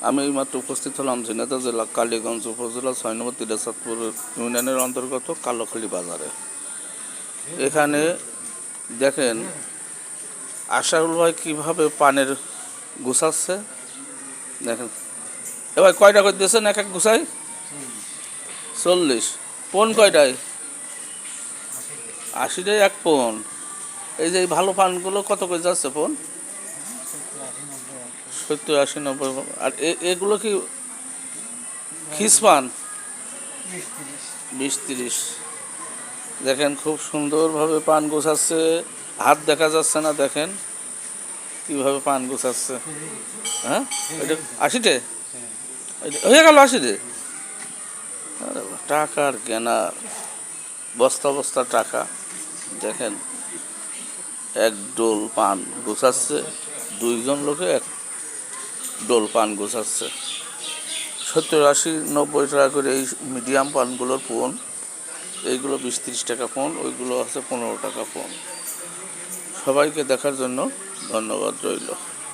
আমি এইমাত্র উপস্থিত হলাম ঝিনাইদহ জেলা কালীগঞ্জ উপজেলা 6 নম্বর তিলাচাঁদপুর ইউনিয়নের অন্তর্গত কালোখালী বাজারে। এখানে দেখেন আশারুল ভাই কীভাবে পানের গুছাচ্ছে দেখেন। এ ভাই কয়টা করে দিয়েছেন এক এক গুছাই? 40। পোন কয়টায়? 80টাই এক পোন। এই যে ভালো পানগুলো কত করে যাচ্ছে পোন? 70, 80, 90। আর এগুলো কি খিস পান? 20, 30। দেখেন খুব সুন্দরভাবে পান গোছাচ্ছে, হাত দেখা যাচ্ছে না, দেখেন কীভাবে পান গোছাচ্ছে। হ্যাঁ, এটা 80টে হয়ে গেল। 80টে টাকার কেনার বস্তা বস্তা টাকা। দেখেন এক ডোল পান গোছাচ্ছে, 2জন লোকে এক ডোল পান গোছাচ্ছে। 70, 80, 90 টাকা করে এই মিডিয়াম পানগুলোর পোন। এইগুলো 20-30 টাকা পোন, ওইগুলো আছে 15 টাকা পোন। সবাইকে দেখার জন্য ধন্যবাদ রইল।